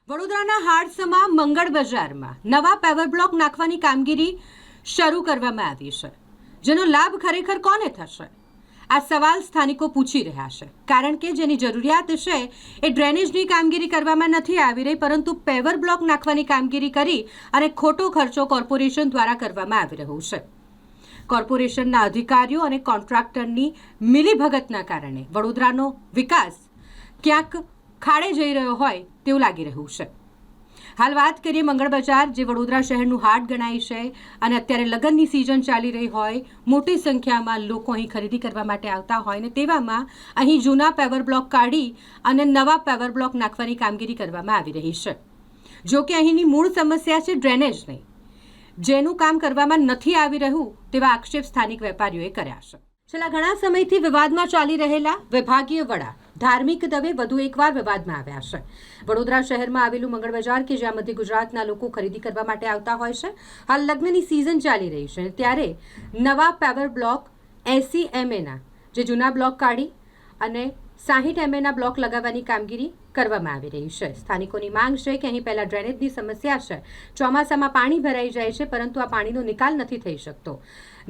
વડોદરાના હાડસમાં મંગળ બજારમાં નવા પેવર બ્લોક નાખવાની કામગીરી શરૂ કરવામાં આવી છે, જેનો લાભ ખરેખર કોને થશે? આ સવાલ સ્થાનિકો પૂછી રહ્યા છે, કારણ કે જેની જરૂરિયાત છે એ ડ્રેનેજની કામગીરી કરવામાં નથી આવી રહી, પરંતુ પેવર બ્લોક નાખવાની કામગીરી કરી અને ખોટો ખર્ચો કોર્પોરેશન દ્વારા કરવામાં આવી રહ્યો છે. કોર્પોરેશનના અધિકારીઓ અને કોન્ટ્રાક્ટરની મિલીભગતના કારણે વડોદરાનો વિકાસ ક્યાંક ખાડે જઈ રહ્યો હોય તેવું લાગી રહ્યું છે. હાલ વાત કરીએ મંગળ બજાર, જે વડોદરા શહેરનું હાટ ગણાય છે અને અત્યારે લગ્નની સિઝન ચાલી રહી હોય, મોટી સંખ્યામાં લોકો અહીં ખરીદી કરવા માટે આવતા હોય ને તેવામાં અહીં જૂના પેવર બ્લોક કાઢી અને નવા પેવર બ્લોક નાખવાની કામગીરી કરવામાં આવી રહી છે. જો કે અહીંની મૂળ સમસ્યા છે ડ્રેનેજ નહીં, જેનું કામ કરવામાં નથી આવી રહ્યું તેવા આક્ષેપ સ્થાનિક વેપારીઓએ કર્યા છે. છેલ્લા ઘણા સમયથી વિવાદમાં ચાલી રહેલા વિભાગીય વડા ધાર્મિક દવે વધુ એકવાર વિવાદમાં આવ્યા છે. વડોદરા શહેરમાં આવેલું મંગળ બજાર, કે જ્યાં મધ્ય ગુજરાતના લોકો ખરીદી કરવા માટે આવતા હોય છે, હાલ લગ્નની સિઝન ચાલી રહી છે, ત્યારે નવા પેવર બ્લોક 80 MAના જે જૂના બ્લોક કાઢી અને 60 MAના બ્લોક લગાવવાની કામગીરી કરવામાં આવી રહી છે. સ્થાનિકોની માંગ છે કે અહીં પહેલાં ડ્રેનેજની સમસ્યા છે, ચોમાસામાં પાણી ભરાઈ જાય છે, પરંતુ આ પાણીનો નિકાલ નથી થઈ શકતો.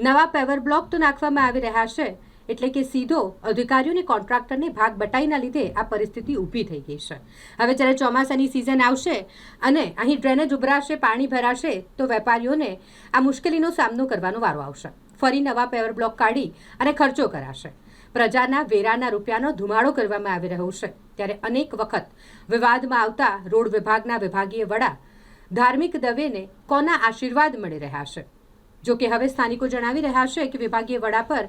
નવા પેવર બ્લોક તો નાખવામાં આવી રહ્યા છે, એટલે કે સીધો અધિકારીઓને કોન્ટ્રાક્ટરને ભાગ બટાઈના લીધે આ પરિસ્થિતિ ઊભી થઈ ગઈ છે. હવે જ્યારે ચોમાસાની સિઝન આવશે અને અહીં ડ્રેનેજ ઉભરાશે, પાણી ભરાશે, તો વેપારીઓને આ મુશ્કેલીનો સામનો કરવાનો વારો આવશે. ફરી નવા પેવર બ્લોક કાઢી અને ખર્ચો કરાશે. પ્રજાના વેરાના રૂપિયાનો ધુમાડો કરવામાં આવી રહ્યો છે. ત્યારે અનેક વખત વિવાદમાં આવતા રોડ વિભાગના વિભાગીય વડા ધાર્મિક દવેને કોના આશીર્વાદ મળી રહ્યા છે? જો કે હવે સ્થાનિકો જણાવી રહ્યા છે કે વિભાગીય વડા પર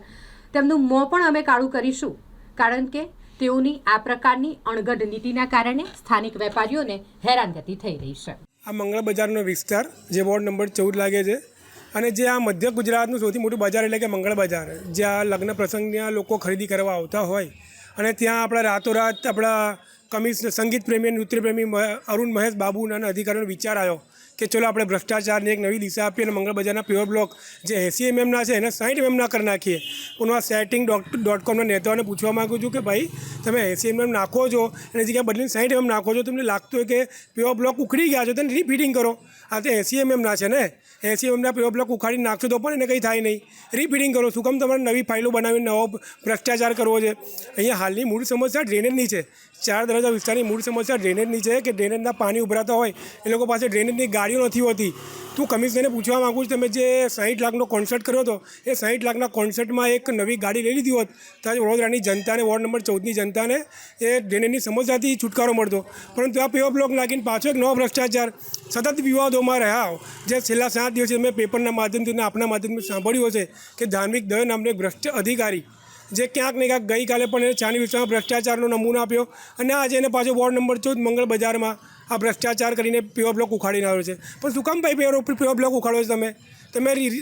તેમનું મોં પણ અમે કાળું કરીશું, કારણ કે તેઓની આ પ્રકારની અણઘડ નીતિના કારણે સ્થાનિક વેપારીઓને હેરાનગતિ થઈ રહી છે. આ મંગળ બજારનો વિસ્તાર જે વોર્ડ નંબર 14 લાગે છે, અને જે આ મધ્ય ગુજરાતનું સૌથી મોટું બજાર એટલે કે મંગળ બજાર, જ્યાં લગ્ન પ્રસંગના લોકો ખરીદી કરવા આવતા હોય, અને ત્યાં આપણા રાતોરાત આપણા સંગીત પ્રેમી, નૃત્ય પ્રેમી અરુણ મહેશ બાબુના અધિકારીઓનો વિચાર આવ્યો કે ચલો આપણે ભ્રષ્ટાચારને એક નવી દિશા આપીએ અને મંગળ બજારના પ્યોર બ્લોક જે 80 MMના છે એને 60 MMના કરી નાખીએ. હું આ setting.comના નેતાઓને પૂછવા માગું છું કે ભાઈ, તમે 80 MM નાખો છો, એની જગ્યાએ બદલીને 60 MM નાખો છો, તમને લાગતું હોય કે પ્યોર બ્લોક ઉખડી ગયા છો, તેને રીફિટિંગ કરો. આ તો 80 MMના છે ને, 80 MMના પ્યોર બ્લોક ઉખાડીને નાખશો તો પણ એને કંઈ થાય નહીં. રીફિટિંગ કરો. શું કામ તમારે નવી ફાઇલો બનાવીને નવો ભ્રષ્ટાચાર કરવો છે? અહીંયા હાલની મૂળ સમસ્યા ડ્રેનેજની છે. 4 દરવાજા વિસ્તારની મૂળ સમસ્યા ડ્રેનેજની છે કે ડ્રેનેજના પાણી ઉભરાતા હોય એ લોકો પાસે ડ્રેનેજની ગાડીઓ નથી હોતી. તું કમિશનરને પૂછવા માગું છું, તમે જે 60 લાખનો કોન્સર્ટ કર્યો હતો, એ 60 લાખના કોન્સર્ટમાં એક નવી ગાડી લઈ લીધી હોત તો આજે વડોદરાની જનતાને, વોર્ડ નંબર 14ની જનતાને એ ડ્રેનેજની સમસ્યાથી છુટકારો મળતો. પરંતુ આ પેવર બ્લોક નાખીને પાછો એક નવો ભ્રષ્ટાચાર, સતત વિવાદોમાં રહ્યા, જે છેલ્લા 7 દિવસથી મેં પેપરના માધ્યમથી અને આપણા માધ્યમથી સાંભળ્યું હશે કે ધાર્મિક દવે નામનો એક ભ્રષ્ટ અધિકારી જે ક્યાંક ને ક્યાંક ગઈકાલે પણ એને ચાની વિસ્તારમાં ભ્રષ્ટાચારનો નમૂનો આપ્યો, અને આજે એને પાછો વોર્ડ નંબર 14 મંગળ બજારમાં આ ભ્રષ્ટાચાર કરીને પેવર બ્લોક ઉખાડીને આવ્યો છે. પણ શું કામ ભાઈ પેવર બ્લોક ઉખાડો છો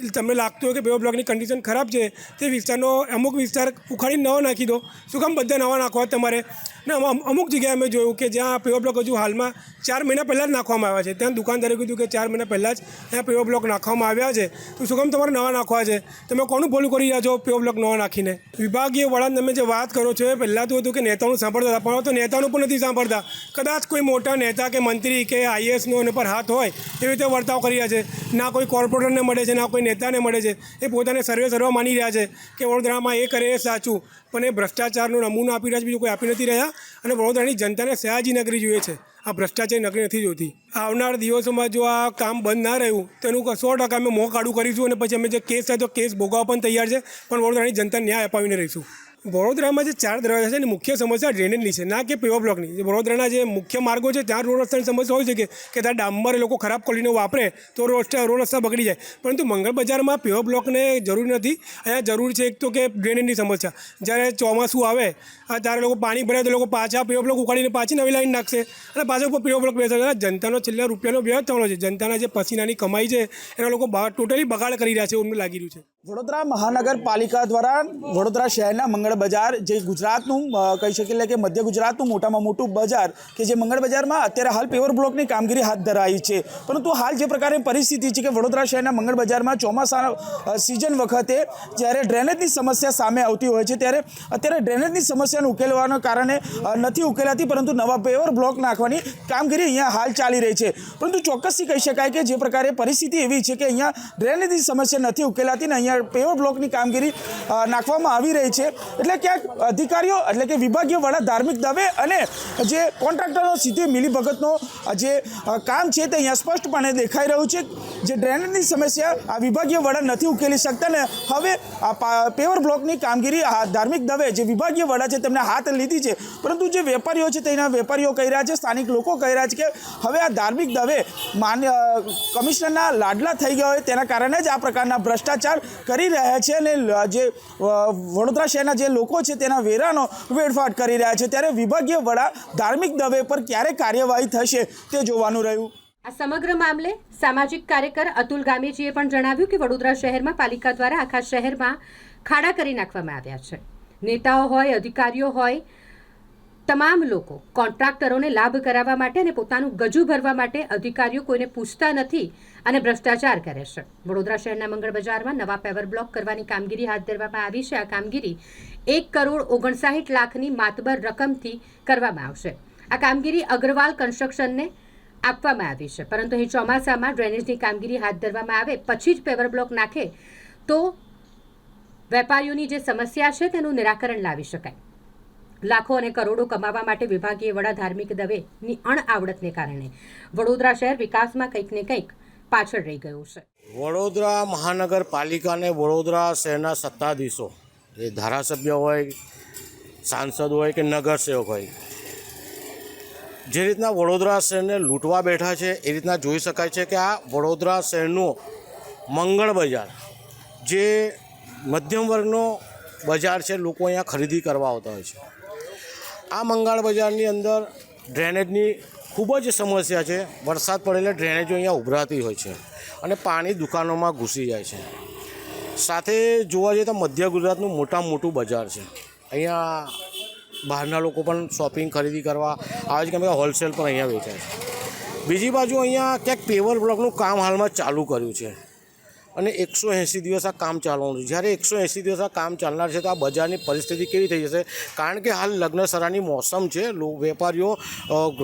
તમને લાગતું હોય કે પેવર બ્લોકની કન્ડિશન ખરાબ છે, તે વિસ્તારનો અમુક વિસ્તાર ઉખાડીને નવો નાખી દો. શું કામ બધા નવા નાખવા તમારે? ને અમુક જગ્યાએ અમે જોયું કે જ્યાં પેવર બ્લોક હજુ હાલમાં 4 મહિના પહેલાં જ નાખવામાં આવ્યા છે, ત્યાં દુકાનદારે કીધું કે 4 મહિના પહેલાં જ ત્યાં પેવર બ્લોક નાખવામાં આવ્યા છે, તો શું કામ તમારે નવા નાખવા છે? તમે કોનું ભલું કરી રહ્યા છો પેવર બ્લોક નવા નાખીને? વિભાગીય વડાને તમે જે વાત કરો છો, એ પહેલાં તો હતું કે નેતાઓનું સાંભળતા હતા, પણ તો નેતાઓનું પણ નથી સાંભળતા. કદાચ કોઈ મોટા નેતા કે મંત્રી કે IASનો એના પર હાથ હોય એવી રીતે વર્તાવ કરી રહ્યા છે. ના કોઈ કોર્પોરેટરને મળે છે, ના કોઈ નેતાને મળે છે. એ પોતાને સર્વે માની રહ્યા છે કે વડોદરામાં એ કરે એ સાચું, પણ એ ભ્રષ્ટાચારનો નમૂનો આપી રહ્યા છે, બીજું કોઈ આપી નથી રહ્યા. અને વડોદરાની જનતાને સયાજી નગરી જોઈએ છે, આ ભ્રષ્ટાચાર નગરી નથી જોતી. આવનાર દિવસોમાં જો આ કામ બંધ ના રહ્યું તો એનું 100% અમે મોં કાઢું કરીશું, અને પછી અમે જે કેસ થાય તો કેસ ભોગવવા પણ તૈયાર છે, પણ વડોદરાની જનતાને ન્યાય અપાવીને રહીશું. વડોદરામાં જે 4 દરવાજા છે એની મુખ્ય સમસ્યા ડ્રેનેજની છે, ના કે પેવર બ્લોકની. વડોદરાના જે મુખ્ય માર્ગો છે ત્યાં રોડ રસ્તાની સમસ્યા હોય છે કે ત્યાં ડામર એ લોકો ખરાબ ક્વોલિટીનો વાપરે તો રોડ રસ્તા બગડી જાય. પરંતુ મંગળ બજારમાં પેવર બ્લોકને જરૂર નથી. અહીંયા જરૂર છે એક તો કે ડ્રેનેજની સમસ્યા. જ્યારે ચોમાસું આવે ત્યારે લોકો પાણી ભરાય તો લોકો પાછા પેવર બ્લોક ઉખાડીને પાછી નવી લાઈન નાખશે અને પાછા ઉપર પેવર બ્લોક બેસે. જનતાનો છેલ્લા રૂપિયાનો વ્યય થવાનો છે. જનતાના જે પસીનાની કમાઈ છે એના લોકો ટોટલી બગાડ કરી રહ્યા છે એવું અમને લાગી રહ્યું છે. વડોદરા મહાનગરપાલિકા દ્વારા વડોદરા શહેરના મંગળ બજાર જે ગુજરાતનું કહી શકીએ કે મધ્ય ગુજરાતનું મોટામાં મોટું બજાર કે જે મંગળ બજારમાં અત્યારે હાલ પેવર બ્લોકની કામગીરી હાથ ધરાઈ છે, પરંતુ હાલ જે પ્રકારની પરિસ્થિતિ છે કે વડોદરા શહેરના મંગળ બજારમાં ચોમાસા સિઝન વખતે જ્યારે ડ્રેનેજની સમસ્યા સામે આવતી હોય છે, ત્યારે અત્યારે ડ્રેનેજની સમસ્યાને ઉકેલવાના કારણે નથી ઉકેલાતી, પરંતુ નવા પેવર બ્લોક નાખવાની કામગીરી અહીંયા હાલ ચાલી રહી છે. પરંતુ ચોક્કસથી કહી શકાય કે જે પ્રકારે પરિસ્થિતિ એવી છે કે અહીંયા ડ્રેનેજની સમસ્યા નથી ઉકેલાતી ને અહીંયા પેવર બ્લોકની કામગીરી નાખવામાં આવી રહી છે. એટલે ક્યાંક અધિકારીઓ એટલે કે વિભાગીય વડા ધાર્મિક દવે અને જે કોન્ટ્રાક્ટરનો સીધી મિલીભગતનો જે કામ છે તે અહીંયા સ્પષ્ટપણે દેખાઈ રહ્યું છે. જે ડ્રેનેજની સમસ્યા આ વિભાગીય વડા નથી ઉકેલી શકતા ને હવે આ પેવર બ્લોકની કામગીરી ધાર્મિક દવે જે વિભાગીય વડા છે તેમને હાથ લીધી છે, પરંતુ જે વેપારીઓ છે તેના વેપારીઓ કહી રહ્યા છે, સ્થાનિક લોકો કહી રહ્યા છે કે હવે આ ધાર્મિક દવે માન્ય કમિશનરના લાડલા થઈ ગયા હોય તેના કારણે જ આ પ્રકારના ભ્રષ્ટાચાર કરી રહ્યા છે અને જે વડોદરા શહેરના જે લોકો છે તેના વેરાનો વેડફાટ કરી રહ્યા છે. ત્યારે વિભાગીય વડા ધાર્મિક દવે પર ક્યારે કાર્યવાહી થશે તે જોવાનું રહ્યું. આ સમગ્ર મામલે સામાજિક કાર્યકર અતુલ ગામેજીએ પણ જણાવ્યું કે વડોદરા શહેરમાં પાલિકા દ્વારા આખા શહેરમાં ખાડા કરી નાખવામાં આવ્યા છે. નેતાઓ હોય, અધિકારીઓ હોય, તમામ લોકો કોન્ટ્રાક્ટરોને લાભ કરાવવા માટે અને પોતાનું ગજુ ભરવા માટે અધિકારીઓ કોઈને પૂછતા નથી અને ભ્રષ્ટાચાર કરે છે. વડોદરા શહેરના મંગળ બજારમાં નવા પેવર બ્લોક કરવાની કામગીરી હાથ ધરવામાં આવી છે. આ કામગીરી 1,59,00,000ની માતબર રકમથી કરવામાં આવશે. આ કામગીરી અગ્રવાલ કન્સ્ટ્રક્શનને આપવામાં આવી છે, પરંતુ અહીં ચોમાસામાં ડ્રેનેજની કામગીરી હાથ ધરવામાં આવે પછી જ પેવર બ્લોક નાખે તો વેપારીઓની જે સમસ્યા છે તેનું નિરાકરણ લાવી શકાય. લાખો અને કરોડો કમાવા માટે વિભાગીય વડા ધાર્મિક દવેની અણઆવડતને કારણે વડોદરા શહેર વિકાસમાં કંઈક ને કંઈક પાછળ રહી ગયું છે. વડોદરા મહાનગરપાલિકા અને વડોદરા શહેરના સત્તાધીશો એ ધારાસભ્ય હોય, સાંસદ હોય કે નગરસેવક હોય, જે રીતના વડોદરા શહેરને લૂંટવા બેઠા છે એ રીતના જોઈ શકાય છે કે આ વડોદરા શહેરનું મંગળ બજાર જે મધ્યમ વર્ગનો બજાર છે, લોકો અહીંયા ખરીદી કરવા આવતા હોય છે. આ મંગળ બજારની અંદર ડ્રેનેજની ખૂબ જ સમસ્યા છે. વરસાદ પડે એટલે ડ્રેનેજો અહીંયા ઉભરાતી હોય છે અને પાણી દુકાનોમાં ઘૂસી જાય છે. સાથે જોવા જઈએ તો મધ્ય ગુજરાતનું મોટામાં મોટું બજાર છે. અહીંયા બહારના લોકો પણ શોપિંગ ખરીદી કરવા આવે છે, કેમ કે હોલસેલ પણ અહીંયા વેચાય છે. બીજી બાજુ અહીંયા ક્યાંક પેવર બ્લોકનું કામ હાલમાં ચાલુ કર્યું છે અને 180 દિવસ આ કામ ચાલવાનું છે. જ્યારે 180 દિવસ આ કામ ચાલનાર છે તો આ બજારની પરિસ્થિતિ કેવી થઈ જશે? કારણ કે હાલ લગ્નસરાની મોસમ છે, વેપારીઓ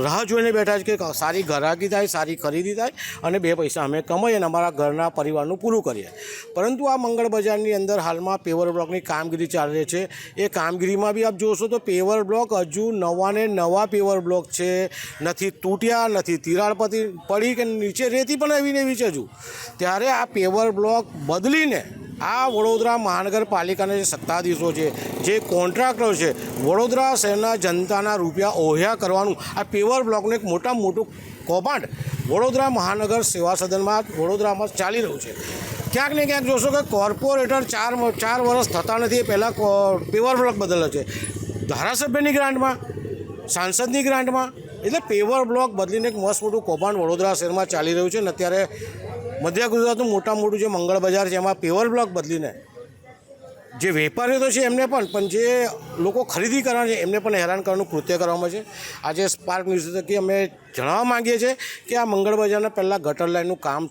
રાહ જોઈને બેઠા છે કે સારી ગ્રાહકી થાય, સારી ખરીદી થાય અને 2 પૈસા અમે કમાઈએ અને અમારા ઘરના પરિવારનું પૂરું કરીએ. પરંતુ આ મંગળ બજારની અંદર હાલમાં પેવર બ્લોકની કામગીરી ચાલી રહી છે. એ કામગીરીમાં બી આપ જોશો તો પેવર બ્લોક હજુ નવાને નવા પેવર બ્લોક છે, નથી તૂટ્યા, નથી તિરાડ પડી કે નીચે રેતી પણ એવી ને એવી છે હજુ. ત્યારે આ પેવર બ્લોક બદલીને આ વડોદરા મહાનગરપાલિકાના જે સત્તાધીશો છે, જે કોન્ટ્રાક્ટરો છે, વડોદરા શહેરના જનતાના રૂપિયા ઓહ્યા કરવાનું આ પેવર બ્લોકનું એક મોટામાં મોટું કૌભાંડ વડોદરા મહાનગર સેવા સદનમાં વડોદરામાં ચાલી રહ્યું છે. ક્યાંક ને ક્યાંક જોશો કે કોર્પોરેટર 4 વર્ષ થતા નથી એ પહેલાં પેવર બ્લોક બદલ્યો છે, ધારાસભ્યની ગ્રાન્ટમાં, સાંસદની ગ્રાન્ટમાં. એટલે પેવર બ્લોક બદલીને એક મસ્ત મોટું કૌભાંડ વડોદરા શહેરમાં ચાલી રહ્યું છે અને અત્યારે મધ્ય ગુજરાતનું મોટામાં મોટું જે મંગળ બજાર છે એમાં પેવર બ્લોક બદલીને જે વેપારીઓ તો છે એમને પણ જે લોકો ખરીદી કરવાના છે એમને પણ હેરાન કરવાનું કૃત્ય કરવામાં છે. આજે સ્પાર્ક ન્યૂઝ થકી અમે જણાવવા માંગીએ છીએ કે આ મંગળ બજારના પહેલાં ગટર લાઇનનું કામ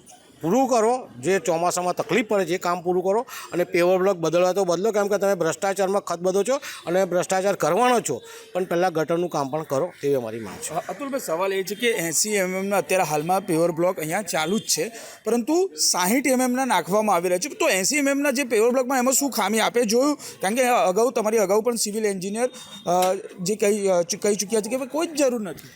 પૂરું કરો, જે ચોમાસામાં તકલીફ પડે છે એ કામ પૂરું કરો અને પેવર બ્લોક બદલવા તો બદલો, કેમ કે તમે ભ્રષ્ટાચારમાં ખતબદો છો અને ભ્રષ્ટાચાર કરવાનો છો, પણ પહેલાં ગટરનું કામ પણ કરો એવી અમારી માંગ છે. અતુલભાઈ, સવાલ એ છે કે 80 mm અત્યારે હાલમાં પેવર બ્લોક અહીંયા ચાલુ જ છે, પરંતુ 60 mm નાખવામાં આવી રહ્યા છે. તો 80 mm જે પેવર બ્લોકમાં એમાં શું ખામી આપે જોયું? કારણ કે તમારી અગાઉ પણ સિવિલ એન્જિનિયર જે કહી ચૂક્યા છે કે કોઈ જ જરૂર નથી.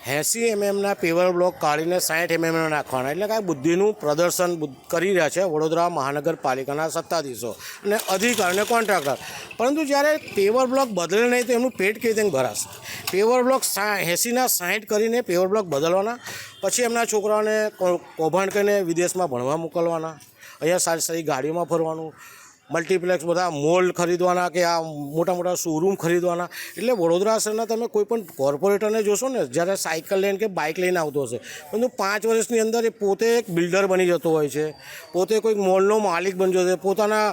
80 mm પેવર બ્લોક કાઢીને 60 mm નાખવાના, એટલે કાંઈ બુદ્ધિનું પ્રદર્શન કરી રહ્યા છે વડોદરા મહાનગરપાલિકાના સત્તાધીશો અને અધિકારી અને કોન્ટ્રાક્ટર. પરંતુ જ્યારે પેવર બ્લોક બદલે નહીં તો એમનું પેટ કેવી રીતે ભરાશે? પેવર બ્લોક 80ના 60 કરીને પેવર બ્લોક બદલવાના, પછી એમના છોકરાઓને કૌભાંડ કરીને વિદેશમાં ભણવા મોકલવાના, અહીંયા સારી સારી ગાડીઓમાં ફરવાનું. મલ્ટીપ્લેક્સ બધા મોલ ખરીદવાના કે આ મોટા મોટા શોરૂમ ખરીદવાના. એટલે વડોદરા શહેરના તમે કોઈ પણ કોર્પોરેટરને જોશો ને, જ્યારે સાયકલ લઈને કે બાઇક લઈને આવતો હશે, પરંતુ 5 વર્ષની અંદર એ પોતે એક બિલ્ડર બની જતો હોય છે, પોતે કોઈક મોલનો માલિક બની જતો છે, પોતાના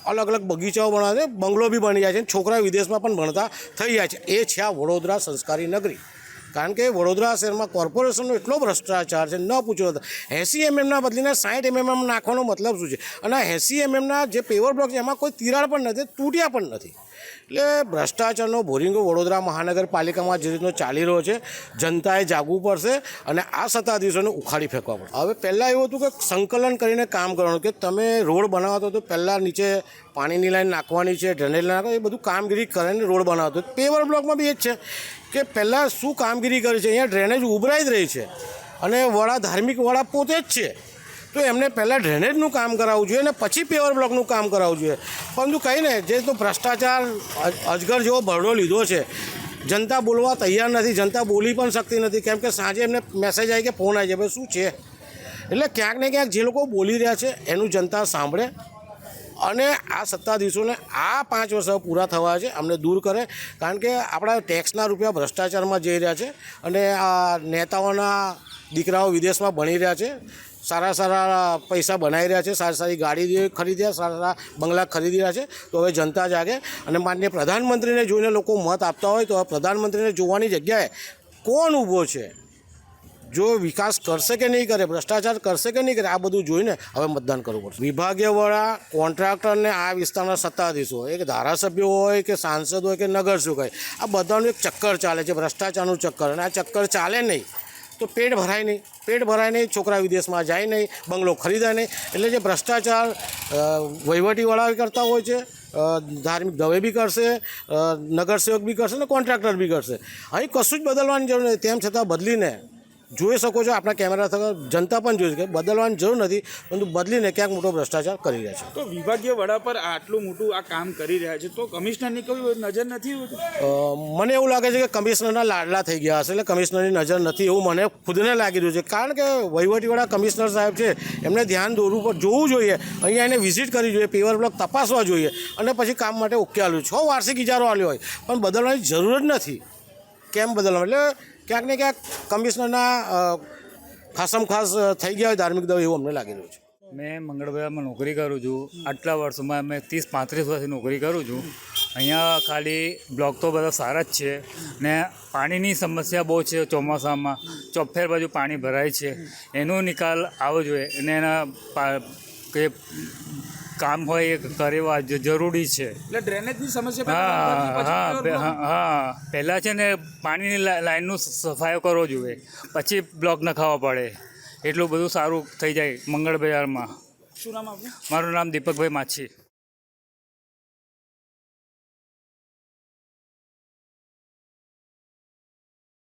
અલગ અલગ બગીચાઓ બનાવે છે, બંગલો બી બની જાય છે, છોકરા વિદેશમાં પણ ભણતા થઈ જાય છે. એ છે આ વડોદરા સંસ્કારી નગરી. કારણ કે વડોદરા શહેરમાં કોર્પોરેશનનો એટલો ભ્રષ્ટાચાર છે, ન પૂછો. 80 mm બદલીને 60 mm નાખવાનો મતલબ શું છે? અને 80 mm જે પેવર બ્લોક છે એમાં કોઈ તિરાડ પણ નથી, તૂટ્યા પણ નથી. એટલે ભ્રષ્ટાચારનો ભોરિંગો વડોદરા મહાનગરપાલિકામાં જે રીતનો ચાલી રહ્યો છે, જનતાએ જાગવું પડશે અને આ સત્તાધીશોને ઉખાડી ફેંકવા પડે. હવે પહેલાં એવું હતું કે સંકલન કરીને કામ કરવાનું, કે તમે રોડ બનાવતો તો પહેલાં નીચે પાણીની લાઈન નાખવાની છે, ડ્રેનેજ નાખવાની, એ બધું કામગીરી કરીને રોડ બનાવતો. પેવર બ્લોકમાં બી એ જ છે કે પહેલાં શું કામગીરી કરી છે, અહીંયા ડ્રેનેજ ઉભરાઈ જ રહી છે અને વડા ધાર્મિક વડા પોતે જ છે, તો એમને પહેલાં ડ્રેનેજનું કામ કરાવવું જોઈએ અને પછી પેવર બ્લોકનું કામ કરાવવું જોઈએ. પરંતુ કહીને જે તો ભ્રષ્ટાચાર અજગર જેવો ભરડો લીધો છે, જનતા બોલવા તૈયાર નથી, જનતા બોલી પણ શકતી નથી, કેમ કે સાંજે એમને મેસેજ આવી કે ફોન આવી જાય, ભાઈ શું છે. એટલે ક્યાંક ને ક્યાંક જે લોકો બોલી રહ્યા છે એનું જનતા સાંભળે અને આ સત્તાધીશોને આ 5 વર્ષ પૂરા થવા છે, અમને દૂર કરે. કારણ કે આપણા ટેક્સના રૂપિયા ભ્રષ્ટાચારમાં જઈ રહ્યા છે અને આ નેતાઓના દીકરાઓ વિદેશમાં ભણી રહ્યા છે, સારા સારા પૈસા બનાવી રહ્યા છે, સારી સારી ગાડી ખરીદી રહ્યા, સારા સારા બંગલા ખરીદી રહ્યા છે. તો હવે જનતા જાગે અને માનનીય પ્રધાનમંત્રીને જોઈને લોકો મત આપતા હોય તો હવે પ્રધાનમંત્રીને જોવાની જગ્યાએ કોણ ઊભો છે, જો વિકાસ કરશે કે નહીં કરે, ભ્રષ્ટાચાર કરશે કે નહીં કરે, આ બધું જોઈને હવે મતદાન કરવું પડશે. વિભાગીયવાળા કોન્ટ્રાક્ટરને આ વિસ્તારના સત્તાધીશો, એક ધારાસભ્યો હોય કે સાંસદ હોય કે નગરસેવક હોય, આ બધાનું એક ચક્કર ચાલે છે, ભ્રષ્ટાચારનું ચક્કર. અને આ ચક્કર ચાલે નહીં તો પેટ ભરાય નહીં, છોકરા વિદેશમાં જાય નહીં, બંગલો ખરીદાય નહીં. એટલે જે ભ્રષ્ટાચાર વહીવટીવાળા કરતા હોય છે, ધાર્મિક દવે બી કરશે, નગરસેવક બી કરશે ને કોન્ટ્રાક્ટર બી કરશે. અહીં કશું જ બદલવાની જરૂર નથી. તેમ છતાં બદલીને જોઈ શકો છો, આપણા કેમેરા થકી જનતા પણ જોઈ શકે, બદલવાની જરૂર નથી, પરંતુ બદલીને ક્યાંક મોટો ભ્રષ્ટાચાર કરી રહ્યા છે. તો વિભાગીય વડા પર આટલું મોટું આ કામ કરી રહ્યા છે, તો કમિશનરની કોઈ નજર નથી હોતી? મને એવું લાગે છે કે કમિશનરના લાડલા થઈ ગયા હશે, એટલે કમિશનરની નજર નથી એવું મને ખુદને લાગી રહ્યું છે. કારણ કે વહીવટીવાળા કમિશનર સાહેબ છે, એમને ધ્યાન દોરવું પર જોવું જોઈએ, અહીંયા એને વિઝિટ કરવી જોઈએ, પેવર બ્લોક તપાસવા જોઈએ અને પછી કામ માટે ઓકે આલ્યું. 6 વાર્ષિક ઇજારો આલ્યો હોય પણ બદલવાની જરૂર જ નથી. કેમ બદલવા? એટલે ક્યાંક ને ક્યાંક કમિશનરના ખાસમ ખાસ થઈ ગયા હોય ધાર્મિક દવે, એવું અમને લાગી રહ્યું છે. મેં મંગળબજારમાં નોકરી કરું છું. આટલા વર્ષોમાં મેં 30-35 વર્ષથી નોકરી કરું છું. અહીંયા ખાલી બ્લોક તો બધા સારા જ છે ને પાણીની સમસ્યા બહુ છે. ચોમાસામાં ચોફેર બાજુ પાણી ભરાય છે, એનો નિકાલ આવવો જોઈએ અને એના કે કામ હોય એ કરવા જરૂરી છે. એટલે ડ્રેનેજની સમસ્યા હા, પહેલાં છે ને પાણીની લાઈનનું સફાઈ કરવો જોઈએ, પછી બ્લોક નખાવવા પડે, એટલું બધું સારું થઈ જાય મંગળ બજારમાં. શું નામ આપનું? મારું નામ દીપકભાઈ માછી.